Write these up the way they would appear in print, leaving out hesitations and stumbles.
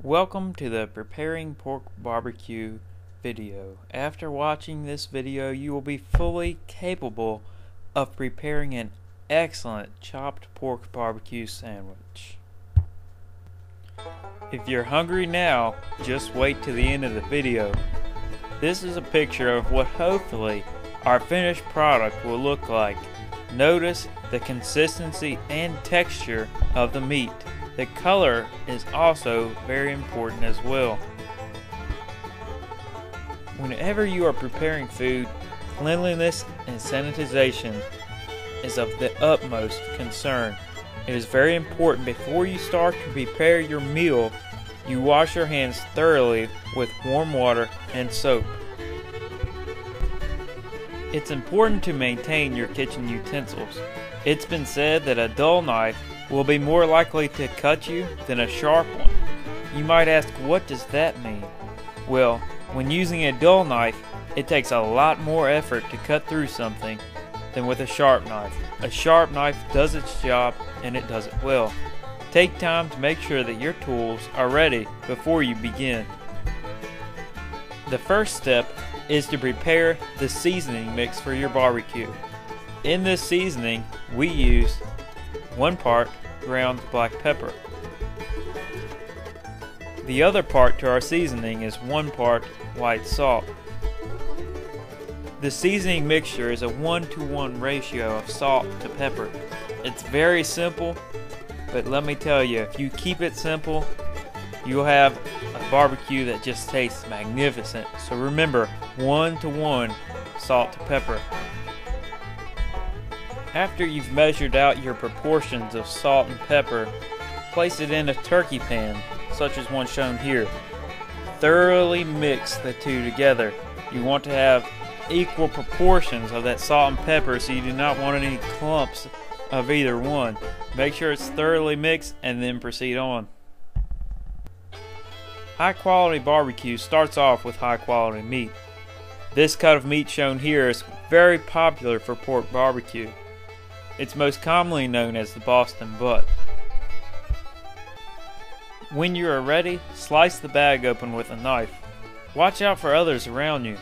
Welcome to the Preparing Pork Barbecue video. After watching this video, you will be fully capable of preparing an excellent chopped pork barbecue sandwich. If you're hungry now, just wait to the end of the video. This is a picture of what hopefully our finished product will look like. Notice the consistency and texture of the meat. The color is also very important as well. Whenever you are preparing food, cleanliness and sanitization is of the utmost concern. It is very important before you start to prepare your meal, you wash your hands thoroughly with warm water and soap. It's important to maintain your kitchen utensils. It's been said that a dull knife will be more likely to cut you than a sharp one. You might ask, what does that mean? Well, when using a dull knife, it takes a lot more effort to cut through something than with a sharp knife. A sharp knife does its job and it does it well. Take time to make sure that your tools are ready before you begin. The first step is to prepare the seasoning mix for your barbecue. In this seasoning, we use 1 part ground black pepper. The other part to our seasoning is 1 part white salt. The seasoning mixture is a 1-to-1 ratio of salt to pepper. It's very simple, but let me tell you, if you keep it simple, you'll have a barbecue that just tastes magnificent. So remember, 1-to-1 salt to pepper. After you've measured out your proportions of salt and pepper, place it in a turkey pan, such as one shown here. Thoroughly mix the two together. You want to have equal proportions of that salt and pepper, so you do not want any clumps of either one. Make sure it's thoroughly mixed and then proceed on. High quality barbecue starts off with high quality meat. This cut of meat shown here is very popular for pork barbecue. It's most commonly known as the Boston butt. When you are ready, slice the bag open with a knife. Watch out for others around you.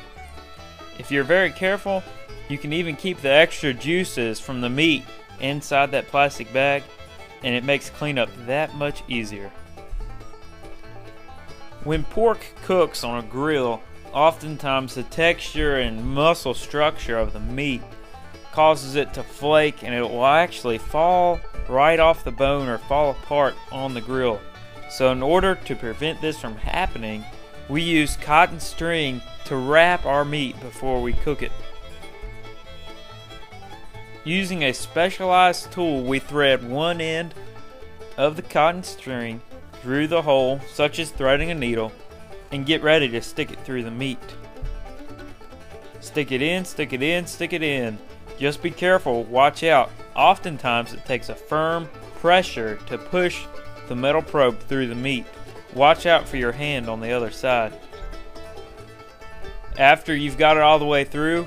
If you're very careful, you can even keep the extra juices from the meat inside that plastic bag, and it makes cleanup that much easier. When pork cooks on a grill, oftentimes the texture and muscle structure of the meat causes it to flake, and it will actually fall right off the bone or fall apart on the grill. So in order to prevent this from happening, we use cotton string to wrap our meat before we cook it. Using a specialized tool, we thread one end of the cotton string through the hole, such as threading a needle, and get ready to stick it through the meat. Stick it in, stick it in, stick it in. Just be careful, watch out. Oftentimes it takes a firm pressure to push the metal probe through the meat. Watch out for your hand on the other side. After you've got it all the way through,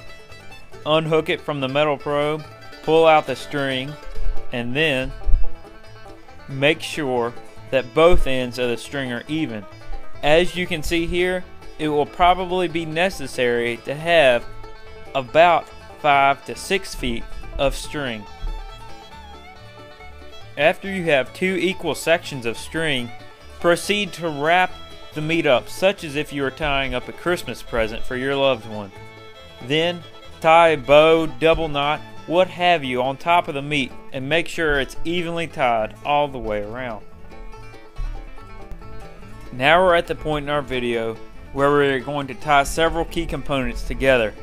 unhook it from the metal probe, pull out the string, and then make sure that both ends of the string are even. As you can see here, it will probably be necessary to have about 5 to 6 feet of string. After you have 2 equal sections of string, proceed to wrap the meat up, such as if you were tying up a Christmas present for your loved one. Then tie a bow, double knot, what have you on top of the meat, and make sure it's evenly tied all the way around. Now we're at the point in our video where we're going to tie several key components together.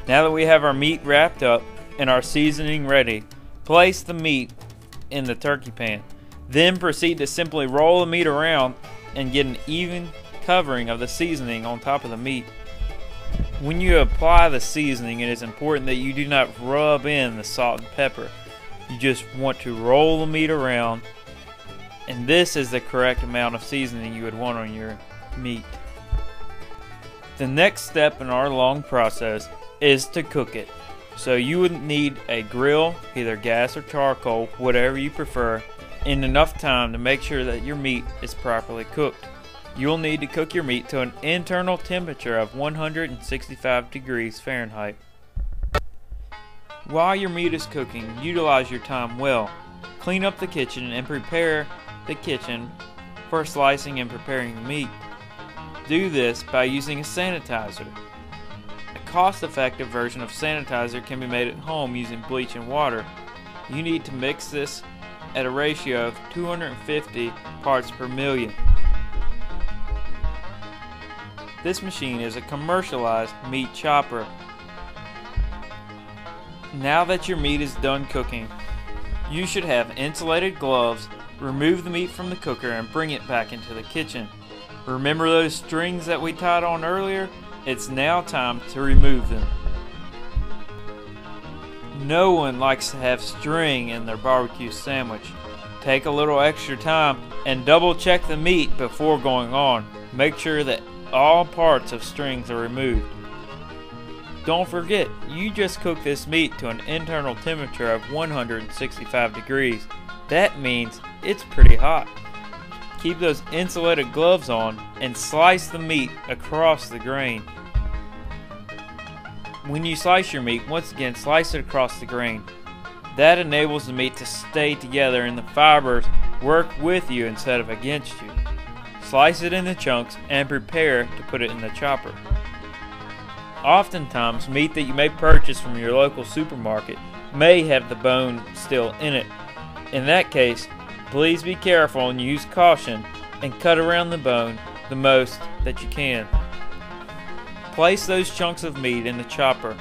Now that we have our meat wrapped up and our seasoning ready, place the meat in the turkey pan. Then proceed to simply roll the meat around and get an even covering of the seasoning on top of the meat. When you apply the seasoning, it is important that you do not rub in the salt and pepper. You just want to roll the meat around, and this is the correct amount of seasoning you would want on your meat. The next step in our long process is to cook it. So you would need a grill, either gas or charcoal, whatever you prefer, in enough time to make sure that your meat is properly cooked. You'll need to cook your meat to an internal temperature of 165 degrees Fahrenheit. While your meat is cooking, utilize your time well. Clean up the kitchen and prepare the kitchen for slicing and preparing the meat. Do this by using a sanitizer. A cost-effective version of sanitizer can be made at home using bleach and water. You need to mix this at a ratio of 250 parts per million. This machine is a commercialized meat chopper. Now that your meat is done cooking, you should have insulated gloves. Remove the meat from the cooker and bring it back into the kitchen. Remember those strings that we tied on earlier? It's now time to remove them. No one likes to have string in their barbecue sandwich. Take a little extra time and double check the meat before going on. Make sure that all parts of strings are removed. Don't forget, you just cooked this meat to an internal temperature of 165 degrees. That means it's pretty hot. Keep those insulated gloves on and slice the meat across the grain. When you slice your meat, once again slice it across the grain. That enables the meat to stay together and the fibers work with you instead of against you. Slice it into chunks and prepare to put it in the chopper. Oftentimes, meat that you may purchase from your local supermarket may have the bone still in it. In that case, please be careful and use caution and cut around the bone the most that you can. Place those chunks of meat in the chopper.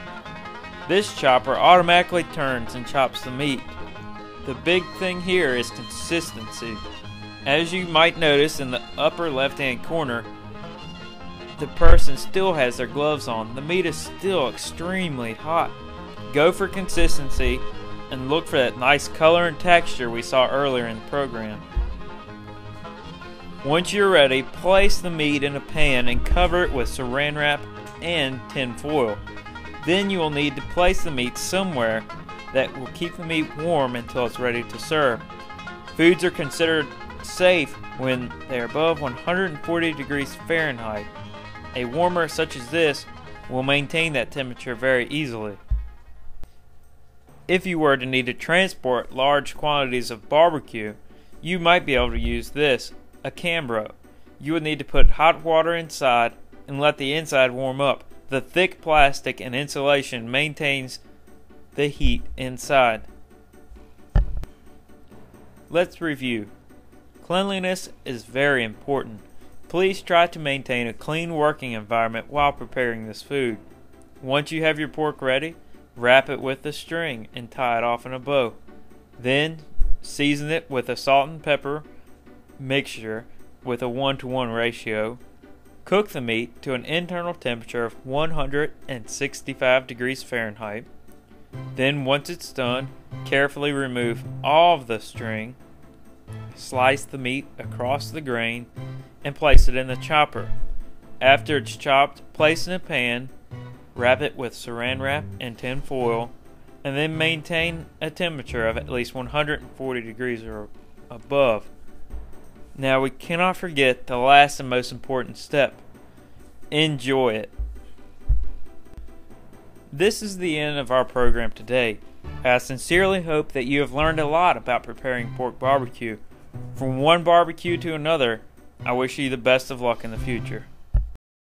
This chopper automatically turns and chops the meat. The big thing here is consistency. As you might notice in the upper left-hand corner, the person still has their gloves on. The meat is still extremely hot. Go for consistency and look for that nice color and texture we saw earlier in the program. Once you're ready, place the meat in a pan and cover it with saran wrap and tin foil. Then you will need to place the meat somewhere that will keep the meat warm until it's ready to serve. Foods are considered safe when they're above 140 degrees Fahrenheit. A warmer such as this will maintain that temperature very easily. If you were to need to transport large quantities of barbecue, you might be able to use this, a Cambro. You would need to put hot water inside and let the inside warm up. The thick plastic and insulation maintains the heat inside. Let's review. Cleanliness is very important. Please try to maintain a clean working environment while preparing this food. Once you have your pork ready, wrap it with a string and tie it off in a bow. Then season it with a salt and pepper mixture with a 1-to-1 ratio. Cook the meat to an internal temperature of 165 degrees Fahrenheit. Then once it's done, carefully remove all of the string. Slice the meat across the grain and place it in the chopper. After it's chopped, place in a pan, wrap it with saran wrap and tin foil, and then maintain a temperature of at least 140 degrees or above. Now we cannot forget the last and most important step. Enjoy it. This is the end of our program today. I sincerely hope that you have learned a lot about preparing pork barbecue. From one barbecue to another, I wish you the best of luck in the future.